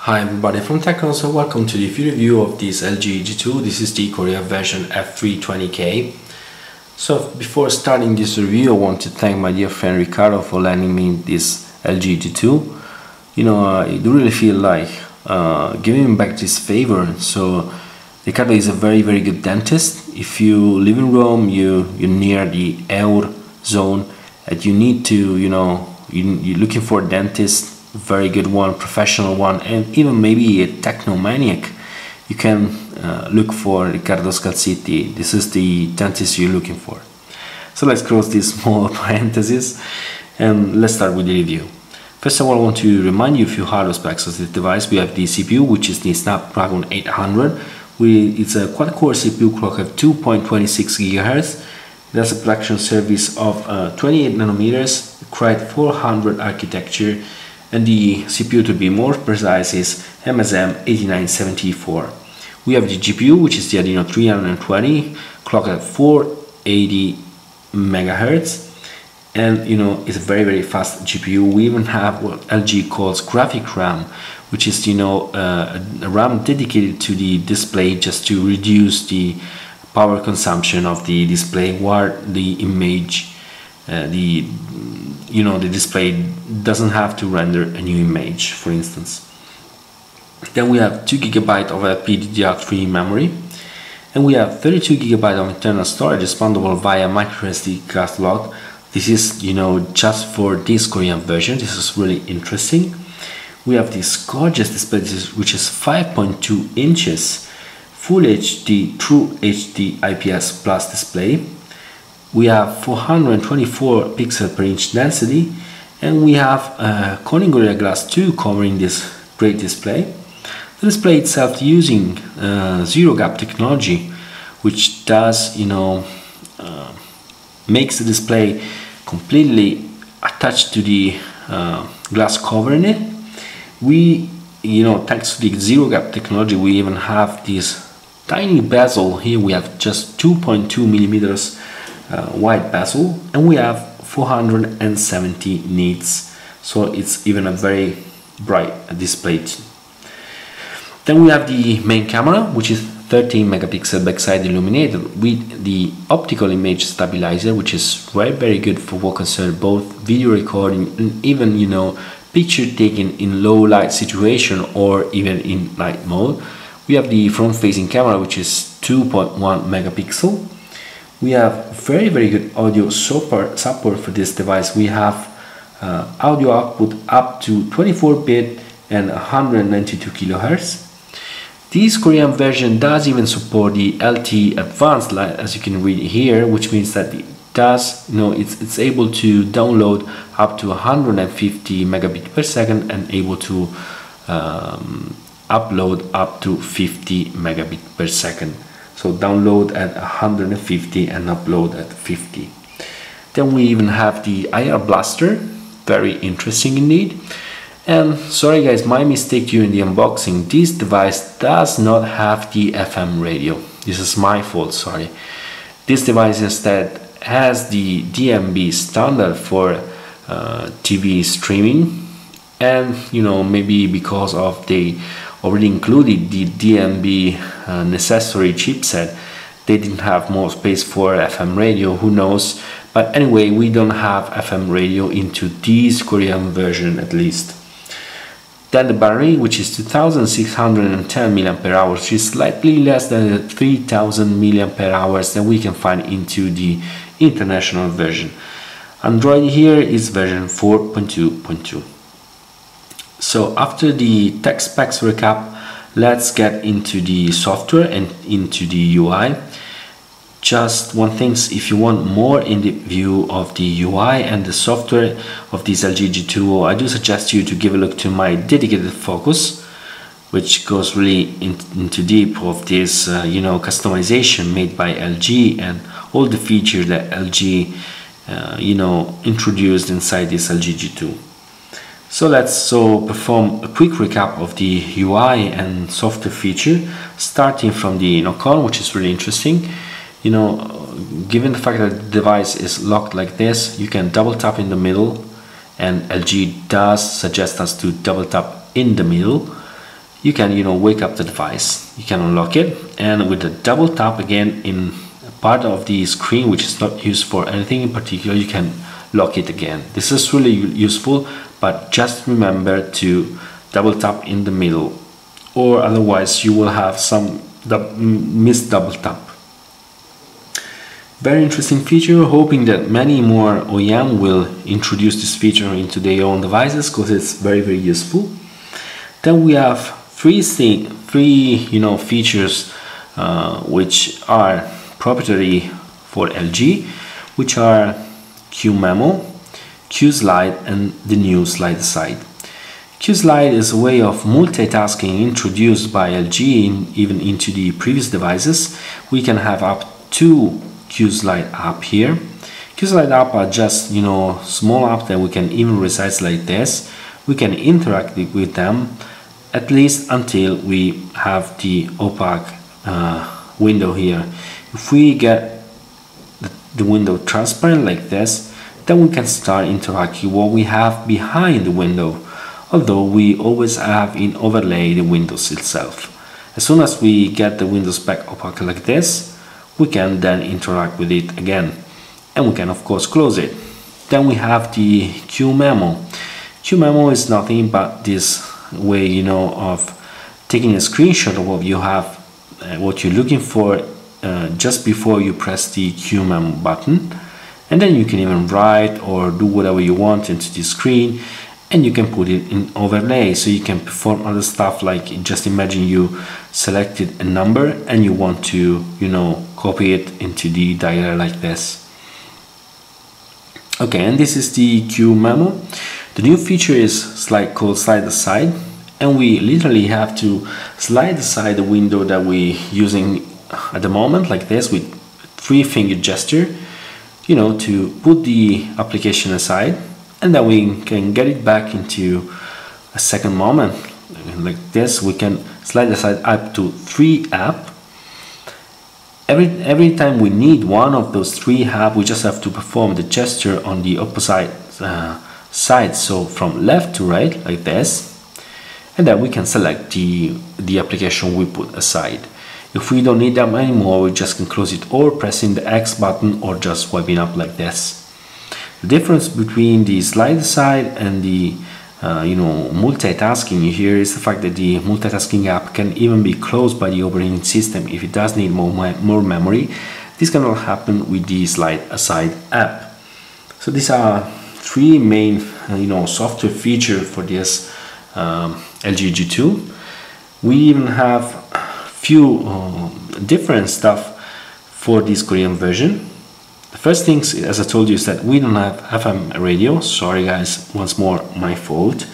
Hi everybody from TechnoLost, so welcome to the review of this LG G2. This is the Korea version F320K. So before starting this review, I want to thank my dear friend Ricardo for lending me this LG G2. I do really feel like giving him back this favor. So Ricardo is a very good dentist. If you live in Rome, you're near the Euro zone and you need to, you're looking for a dentist, very good one, professional one, and even maybe a technomaniac, you can look for Riccardo Scalzitti. This is the dentist you're looking for. So let's close this small parenthesis and let's start with the review. First of all, I want to remind you a few hardware specs of this device. We have the CPU, which is the Snapdragon 800. It's a quad-core CPU clock of 2.26 GHz. It has a production service of 28 nanometers, Crite 400 architecture, and the CPU, to be more precise, is MSM 8974. We have the GPU, which is the Adreno 320, clocked at 480 MHz, and it's a very fast GPU. We even have what LG calls graphic RAM, which is a RAM dedicated to the display just to reduce the power consumption of the display, while the image, the display doesn't have to render a new image, for instance. Then we have 2 GB of LPDDR3 memory, and we have 32 GB of internal storage expandable via microSD card slot. This is just for this Korean version. This is really interesting. We have this gorgeous display, which is 5.2 inches, Full HD, True HD IPS Plus display. We have 424 pixel per inch density, and we have Corning Gorilla Glass 2 covering this great display. The display itself using zero gap technology, which does makes the display completely attached to the glass covering it. We thanks to the zero gap technology, we even have this tiny bezel. Here we have just 2.2 millimeters wide bezel, and we have 470 nits, so it's even a very bright display. Then we have the main camera, which is 13 megapixel backside illuminated with the optical image stabilizer, which is very good for what concerns both video recording and even picture taken in low light situation or even in night mode. We have the front facing camera, which is 2.1 megapixel. We have very good audio support for this device. We have audio output up to 24-bit and 192 kHz. This Korean version does even support the LTE Advanced, as you can read here, which means that it does, it's able to download up to 150 megabit per second and able to upload up to 50 megabit per second. So download at 150 and upload at 50. Then we even have the IR blaster, very interesting indeed. And sorry guys, my mistake during the unboxing, this device does not have the FM radio. This is my fault, sorry. This device instead has the DMB standard for TV streaming, and maybe because of they already included the DMB necessary chipset, they didn't have more space for FM radio, who knows. But anyway, we don't have FM radio into this Korean version at least. Then the battery, which is 2610 mAh, which is slightly less than the 3000 mAh that we can find into the international version. Android here is version 4.2.2. So after the tech specs recap, let's get into the software and into the UI. Just one thing, if you want more in-depth view of the UI and the software of this LG G2, I do suggest you to give a look to my dedicated focus, which goes really into deep of this customization made by LG and all the features that LG introduced inside this LG G2. So let's perform a quick recap of the UI and software feature, starting from the knock-on, which is really interesting. Given the fact that the device is locked like this, you can double tap in the middle, and LG does suggest us to double tap in the middle. you can, wake up the device. You can unlock it, and with a double tap again in part of the screen which is not used for anything in particular, you can lock it again. This is really useful, but just remember to double tap in the middle, or otherwise you will have some missed double tap. Very interesting feature, hoping that many more OEM will introduce this feature into their own devices, because it's very useful. Then we have three features which are proprietary for LG, which are QMemo, QSlide, and the new slide aside. QSlide is a way of multitasking introduced by LG even into the previous devices. We can have up to QSlide app here. QSlide app are just small app that we can even resize like this. We can interact with them at least until we have the opaque window here. If we get the window transparent like this, then we can start interacting what we have behind the window, although we always have in overlay the windows itself. As soon as we get the windows back opaque like this, we can then interact with it again, and we can of course close it. Then we have the QMemo. QMemo is nothing but this way of taking a screenshot of what you have, what you're looking for just before you press the QMemo button, and then you can even write or do whatever you want into the screen, and you can put it in overlay, so you can perform other stuff. Like, just imagine you selected a number and you want to copy it into the diary like this. Okay, and this is the QMemo. The new feature is called slide aside, and we literally have to slide aside the window that we're using at the moment like this with 3-finger gesture, to put the application aside, and then we can get it back into a second moment like this. We can slide aside up to 3 apps. Every time we need one of those 3 apps, we just have to perform the gesture on the opposite side, so from left to right like this, and then we can select the application we put aside. If we don't need them anymore, we just can close it, or pressing the X button, or just swiping up like this. The difference between the slide aside and the multitasking here is the fact that the multitasking app can even be closed by the operating system if it does need more memory. This cannot happen with the slide aside app. So these are 3 main software features for this LG G2. We even have few different stuff for this Korean version. The first thing, as I told you, is that we don't have FM radio. Sorry guys, once more, my fault.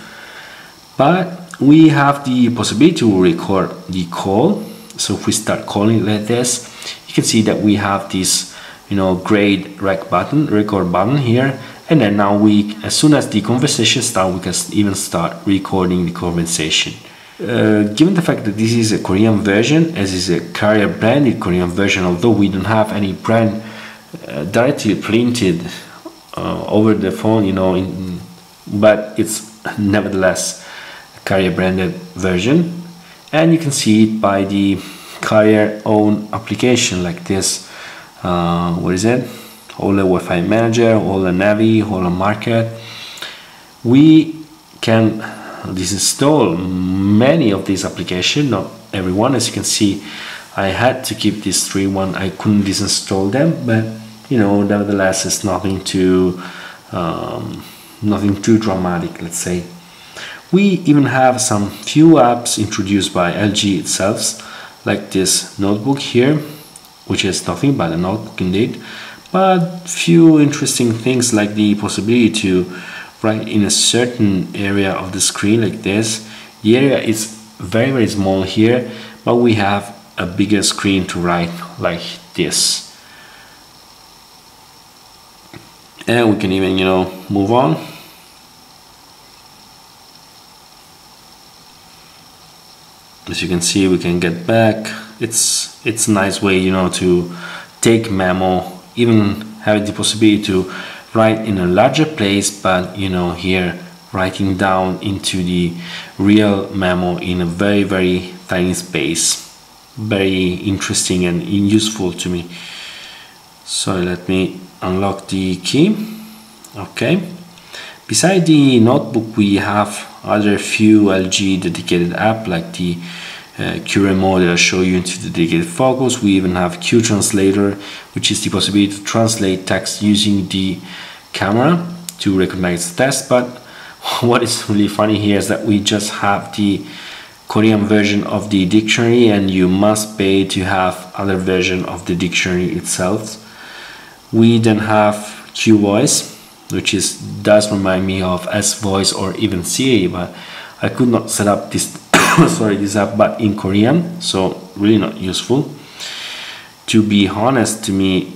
But we have the possibility to record the call. So if we start calling like this, you can see that we have this gray record button here, and then now as soon as the conversation starts, we can even start recording the conversation. Given the fact that this is a Korean version, as is a carrier branded Korean version, although we don't have any brand directly printed over the phone, but it's nevertheless a carrier branded version, and you can see it by the carrier own application like this. What is it? All the Wi-Fi manager, all the Navi, all the market. We can disinstall many of these applications, not everyone. As you can see, I had to keep these 3 I couldn't disinstall them, but nevertheless, it's nothing too dramatic, let's say. We even have some few apps introduced by LG itself, like this notebook here, which is nothing but a notebook indeed, but few interesting things like the possibility to write in a certain area of the screen like this. The area is very small here, but we have a bigger screen to write like this. And we can even move on. As you can see, we can get back. It's a nice way to take memo, even have the possibility to write in a larger place, but here writing down into the real memo in a very tiny space. Very interesting and useful to me. So let me unlock the key. Okay. Beside the notebook, we have other few LG dedicated app like the Q remote that I'll show you into the dedicated focus. We even have Q translator, which is the possibility to translate text using the camera to recognize the text. But what is really funny here is that we just have the Korean version of the dictionary, and you must pay to have other version of the dictionary itself. We then have Q voice, which does remind me of S voice or even Siri, but I could not set up this this app but in Korean, so really not useful. To be honest, to me,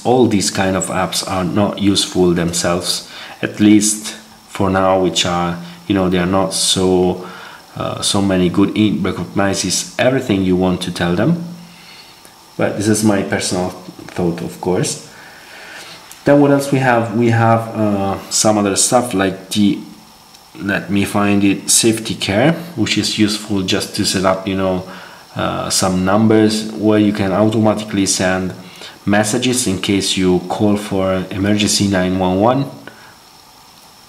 all these kind of apps are not useful themselves, at least for now, which are, they are not so many good. It recognizes everything you want to tell them, but this is my personal thought, of course. Then what else we have? We have some other stuff like let me find it, safety care, which is useful just to set up some numbers where you can automatically send messages in case you call for emergency 911,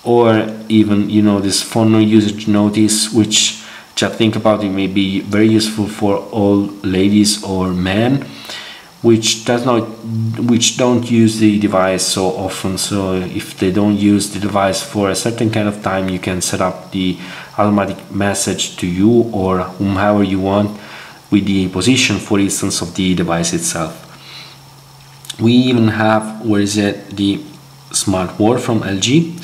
or even this phone usage notice, which I think about it may be very useful for all ladies or men which don't use the device so often. So if they don't use the device for a certain kind of time, you can set up the automatic message to you or whomever you want with the position, for instance, of the device itself. We even have, the smart word from LG,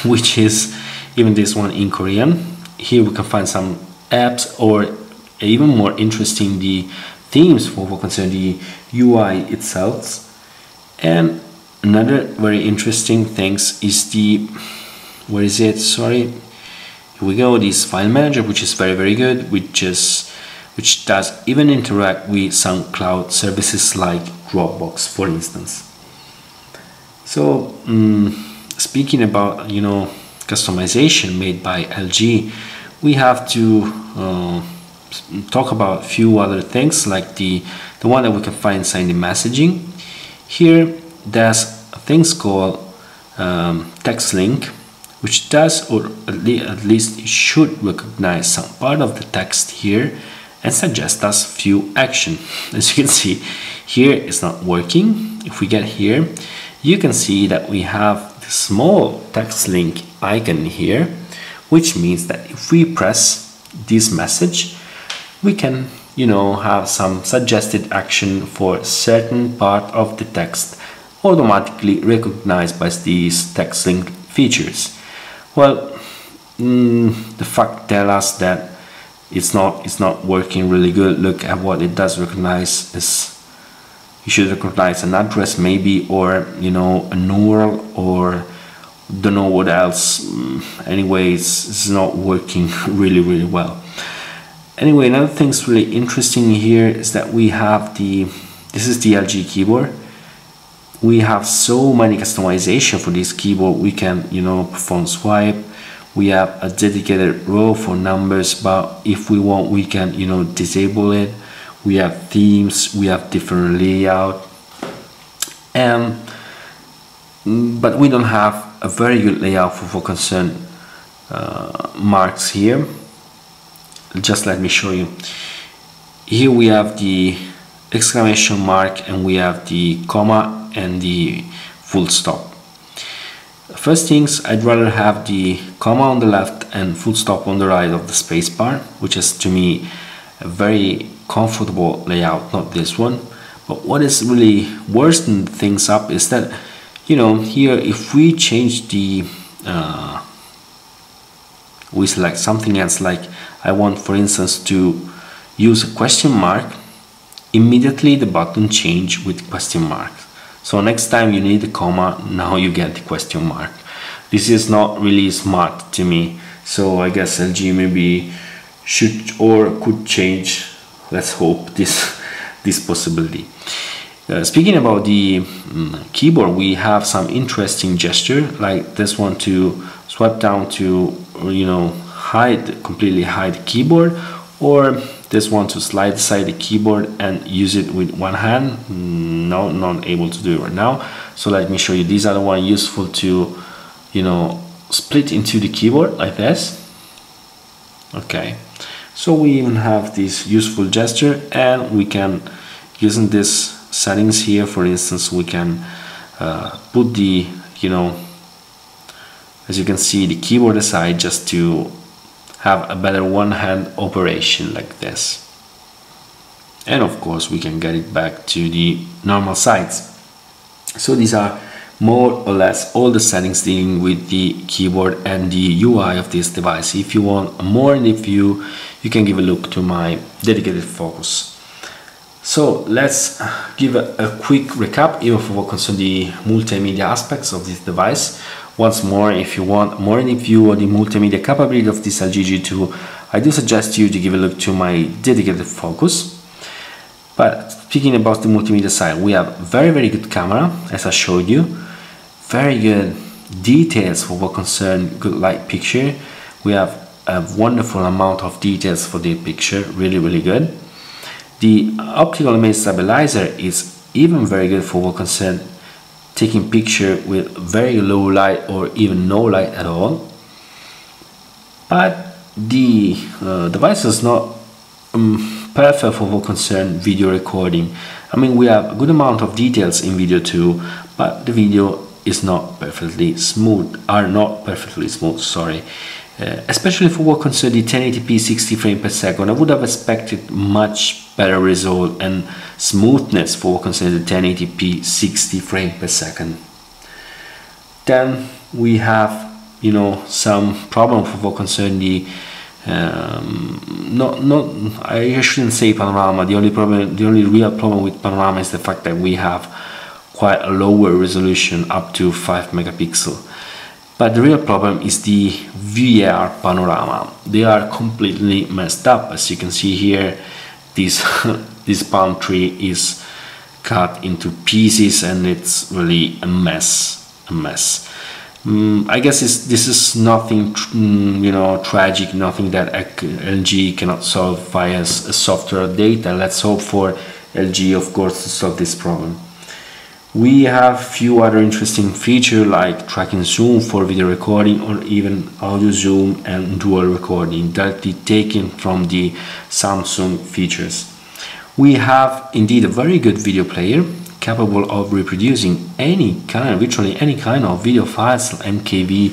which is even this one in Korean. Here we can find some apps, or even more interesting, the themes for what concerns the UI itself. And another very interesting things is the here we go, this file manager, which is very good, which does even interact with some cloud services like Dropbox, for instance. So speaking about customization made by LG, we have to talk about a few other things, like the one that we can find inside the messaging. Here there's things called text link, which does, or at least should recognize some part of the text here and suggest us few action. As you can see, here it's not working. If we get here, you can see that we have the small text link icon here, which means that if we press this message, we can have some suggested action for certain part of the text automatically recognized by these text link features. Well, the fact tells us that it's not working really good. Look at what it does recognize. You should recognize an address maybe, or a URL, or don't know what else. Anyway, it's not working really well. Anyway, another thing's really interesting here is that we have this is the LG keyboard. We have so many customization for this keyboard. We can perform swipe. We have a dedicated row for numbers, but if we want, we can disable it. We have themes, we have different layout, but we don't have a very good layout for concern marks here. Just let me show you. Here we have the exclamation mark, and we have the comma and the full stop. First things, I'd rather have the comma on the left and full stop on the right of the space bar, which is to me a very comfortable layout, not this one. But what is really worsening things up is that here, if we change the we select something else, like I want, for instance, to use a question mark, immediately the button change with question mark. So next time you need a comma, now you get the question mark. This is not really smart to me, so I guess LG maybe should or could change, let's hope, this possibility. Speaking about the keyboard, we have some interesting gesture like this one to swipe down to, you know, completely hide the keyboard, or just want to slide aside the keyboard and use it with one hand. No, not able to do it right now. So let me show you. These are the one useful to, you know, split into the keyboard like this. Okay, so we even have this useful gesture, and we can, using this settings here, for instance, we can put the, you know, as you can see, the keyboard aside, just to have a better one-hand operation like this. And of course we can get it back to the normal size. So these are more or less all the settings dealing with the keyboard and the UI of this device. If you want a more in-depth view, you can give a look to my dedicated focus. So let's give a quick recap even for what concerns the multimedia aspects of this device. Once more, if you want more in-depth view of the multimedia capability of this LG G2, I do suggest you to give a look to my dedicated focus. But speaking about the multimedia side, we have very good camera, as I showed you, very good details for what concerns good light picture. We have a wonderful amount of details for the picture, really good. The optical image stabilizer is even very good for what concerns taking picture with very low light or even no light at all. But the device is not perfect for what concerns video recording. I mean, we have a good amount of details in video too, but the video is not perfectly smooth, sorry. Especially for what concerns the 1080p 60 frames per second. I would have expected much better result and smoothness for what concerns the 1080p 60 frames per second. Then we have, you know, some problem for what concerns the I shouldn't say panorama. The only real problem with panorama is the fact that we have quite a lower resolution, up to 5 megapixels. But the real problem is the VAR panorama. They are completely messed up. As you can see here, this this palm tree is cut into pieces, and it's really a mess. I guess this is nothing, you know, tragic, nothing that LG cannot solve via a software data. Let's hope for LG, of course, to solve this problem. We have few other interesting features like tracking zoom for video recording, or even audio zoom and dual recording, directly taken from the Samsung features. We have indeed a very good video player capable of reproducing virtually any kind of video files, MKV,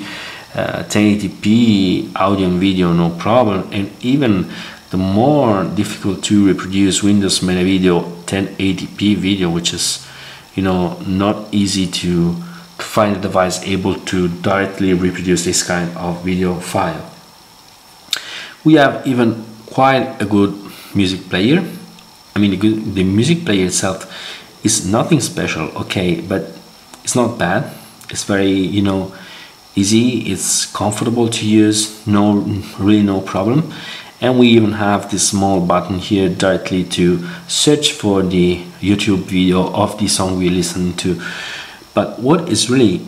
1080p audio and video, no problem. And even the more difficult to reproduce Windows Media Video 1080p video, which is, you know, not easy to find a device able to directly reproduce this kind of video file. We have even quite a good music player. I mean, the music player itself is nothing special, okay, but it's not bad. It's very, you know, easy. It's comfortable to use. Really no problem. And we even have this small button here directly to search for the YouTube video of the song we listen to. But what is really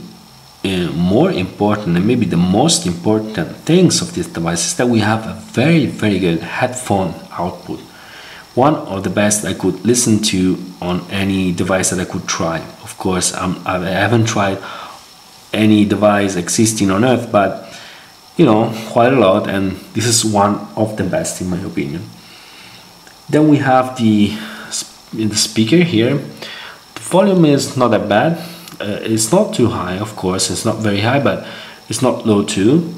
more important, and maybe the most important things of this device, is that we have a very good headphone output. One of the best I could listen to on any device that I could try. Of course, I haven't tried any device existing on Earth, but you know, quite a lot, and this is one of the best in my opinion. Then we have the speaker here. The volume is not that bad. It's not too high, of course. It's not very high, but it's not low too.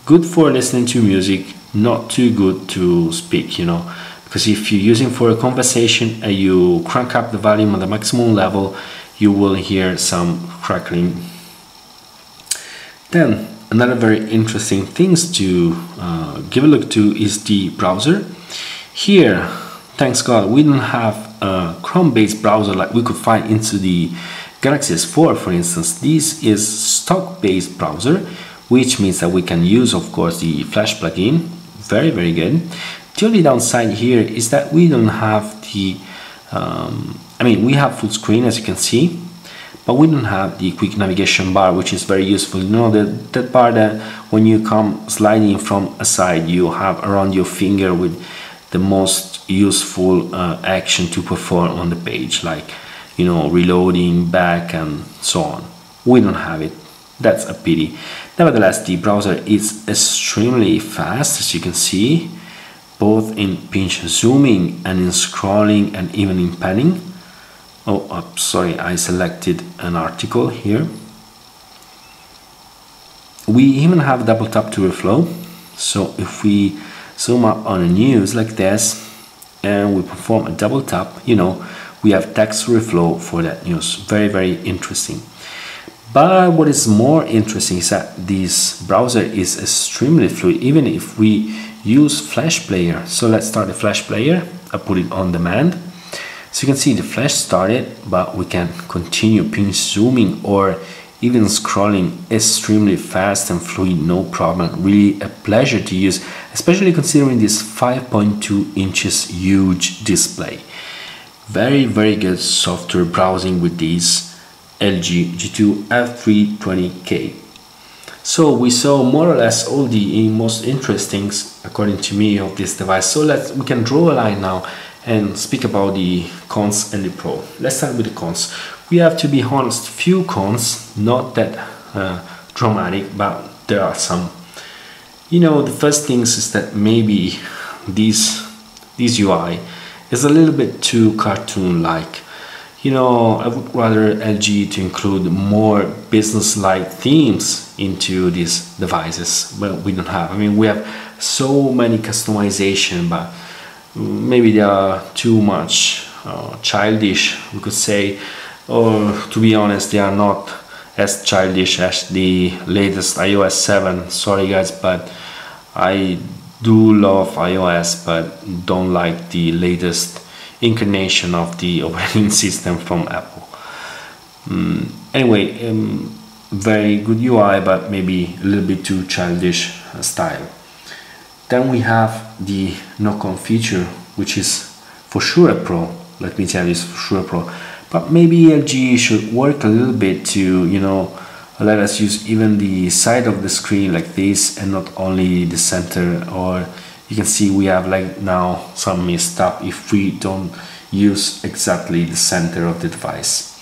Good for listening to music, not too good to speak, you know, because if you're using for a conversation and you crank up the volume at the maximum level, you will hear some crackling. Then another very interesting things to give a look to is the browser. Here, thanks God, we don't have a Chrome-based browser like we could find into the Galaxy S4, for instance. This is stock-based browser, which means that we can use, of course, the Flash plugin. Very good. The only downside here is that we don't have the, I mean, we have full screen, as you can see, but we don't have the quick navigation bar, which is very useful. You know, that bar that when you come sliding from a side, you have around your finger with the most useful action to perform on the page, like, you know, reloading, back, and so on. We don't have it. That's a pity. Nevertheless, the browser is extremely fast, as you can see, both in pinch zooming and in scrolling and even in panning. Oh, sorry, I selected an article here. We even have double tap to reflow. So if we zoom up on a news like this and we perform a double tap, you know, we have text reflow for that news. Very, very interesting. But what is more interesting is that this browser is extremely fluid, even if we use Flash Player. So let's start the Flash Player. I put it on demand. So you can see the flash started, but we can continue pinch zooming or even scrolling extremely fast and fluid, no problem. Really a pleasure to use, especially considering this 5.2 inches huge display. Very, very good software browsing with this LG G2 F320K. So we saw more or less all the most interesting things, according to me, of this device. So we can draw a line now and speak about the cons and the pro. Let's start with the cons. We have to be honest, few cons, not that dramatic, but there are some. You know, the first things is that maybe this UI is a little bit too cartoon-like. You know, I would rather LG to include more business-like themes into these devices, but we don't have. I mean, we have so many customization, but maybe they are too much childish, we could say, or to be honest, they are not as childish as the latest iOS 7. Sorry guys, but I do love iOS, but don't like the latest incarnation of the operating system from Apple. Anyway, very good UI, but maybe a little bit too childish style. Then we have the knock-on feature, which is for sure a pro. Let me tell you, it's for sure a pro. But maybe LG should work a little bit to, you know, let us use even the side of the screen like this and not only the center. Or you can see we have like now some messed up if we don't use exactly the center of the device.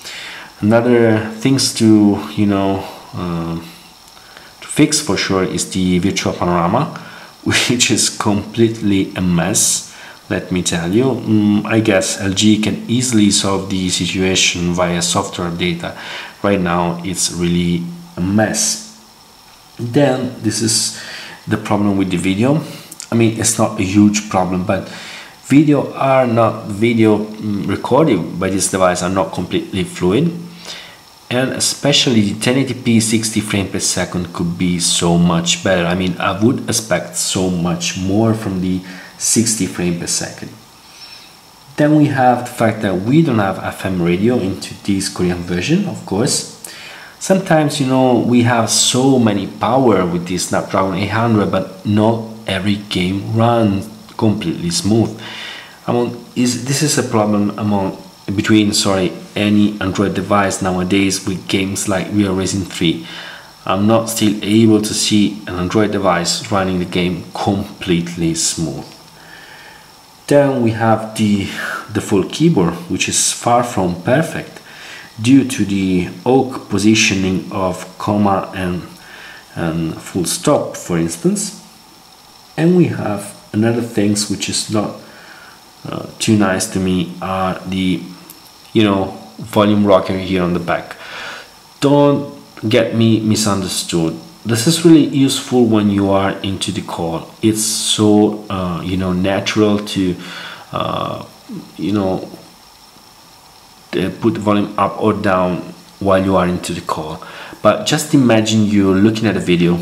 Another things to, you know, to fix for sure is the virtual panorama, which is completely a mess, let me tell you. I guess LG can easily solve the situation via software data. Right now it's really a mess. Then this is the problem with the video. I mean, it's not a huge problem, but video recorded by this device are not completely fluid. And especially the 1080p 60 frames per second could be so much better. I mean, I would expect so much more from the 60 frames per second. Then we have the fact that we don't have FM radio into this Korean version, of course. Sometimes, you know, we have so many power with this Snapdragon 800, but not every game runs completely smooth. This is a problem between any Android device nowadays with games like Real Racing 3. I'm not still able to see an Android device running the game completely smooth. Then we have the default keyboard, which is far from perfect due to the awkward positioning of comma and full stop, for instance. And we have another things which is not too nice to me are the, you know, volume rocker here on the back. Don't get me misunderstood. This is really useful when you are into the call. It's so you know, natural to you know, put the volume up or down while you are into the call. But just imagine you're looking at a video.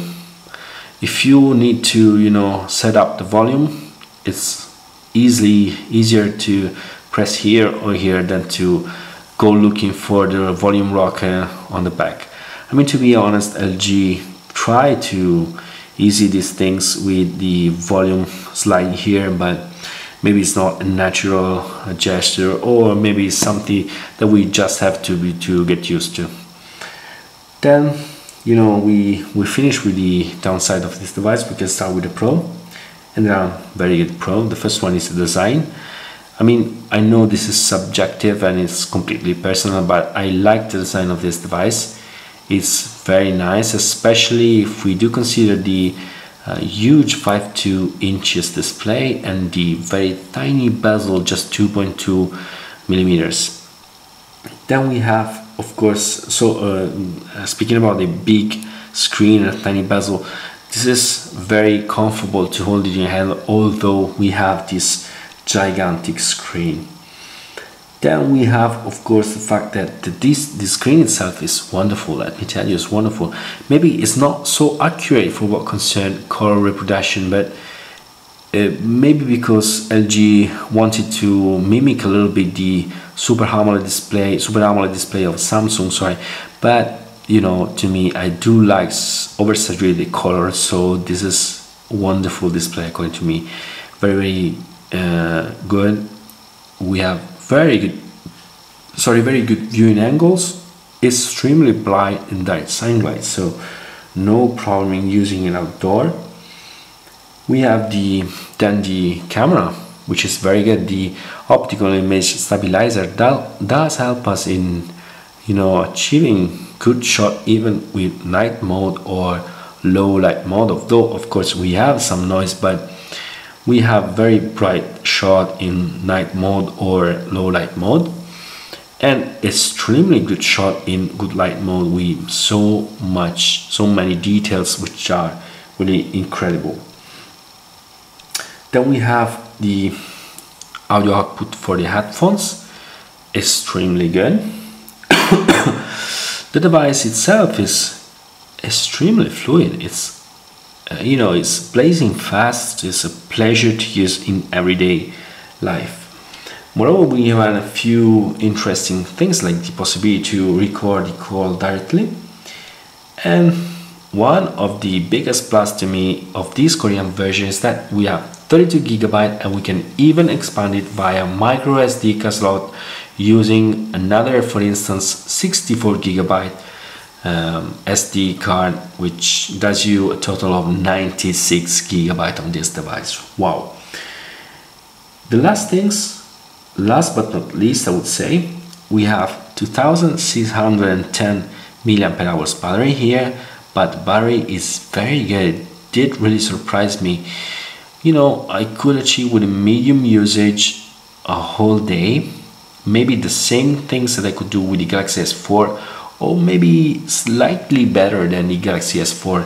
If you need to, you know, set up the volume, it's easier to press here or here than to go looking for the volume rocker on the back. I mean, to be honest, LG try to easy these things with the volume slide here, but maybe it's not a natural gesture, or maybe it's something that we just have to get used to. Then, you know, we finish with the downside of this device. We can start with the pro, and there are very good pro. The first one is the design. I mean, I know this is subjective and it's completely personal, but I like the design of this device. It's very nice, especially if we do consider the huge 5.2 inches display and the very tiny bezel, just 2.2 millimeters. Then we have, of course, speaking about the big screen and tiny bezel, this is very comfortable to hold it in your hand, although we have this gigantic screen. Then we have, of course, the fact that this screen itself is wonderful. Let me tell you, it's wonderful. Maybe it's not so accurate for what concerns color reproduction, but maybe because LG wanted to mimic a little bit the Super AMOLED display of Samsung, sorry. But you know, to me, I do like oversaturated color, so this is a wonderful display according to me. Very good. We have very good viewing angles, extremely bright and direct sunlight, so no problem in using it outdoor. We have the camera, which is very good. The optical image stabilizer that does help us in, you know, achieving good shot even with night mode or low light mode. Although of course we have some noise, but we have very bright shot in night mode or low light mode, and extremely good shot in good light mode with so many details which are really incredible. Then we have the audio output for the headphones, extremely good. The device itself is extremely fluid. It's you know, it's blazing fast. It's a pleasure to use in everyday life. Moreover, we have a few interesting things like the possibility to record the call directly, and one of the biggest plus to me of this Korean version is that we have 32 GB and we can even expand it via micro SD card slot using another, for instance, 64 GB SD card, which does you a total of 96 GB on this device. Wow. The last but not least, I would say, we have 2610 mAh battery here, but the battery is very good. It did really surprise me. You know, I could achieve with a medium usage a whole day, maybe the same things that I could do with the Galaxy S4, or maybe slightly better than the Galaxy S4.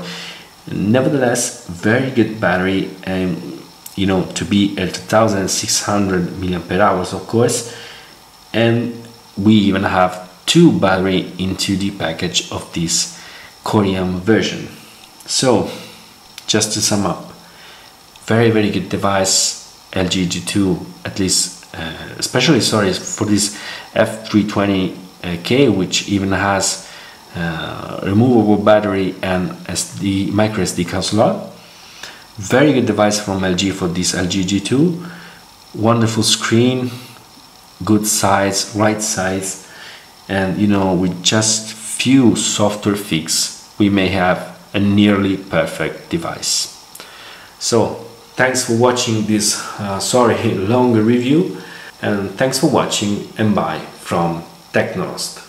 Nevertheless, very good battery, and you know, to be at 2600 mAh, of course. And we even have 2 battery into the package of this Korean version. So just to sum up, very good device, LG G2, at least especially sorry for this F320K, which even has removable battery and micro SD card slot. Very good device from LG for this LG G2. Wonderful screen, good size, right size, and you know, with just few software fixes we may have a nearly perfect device. So thanks for watching this long review, and thanks for watching, and bye from TechnoLost.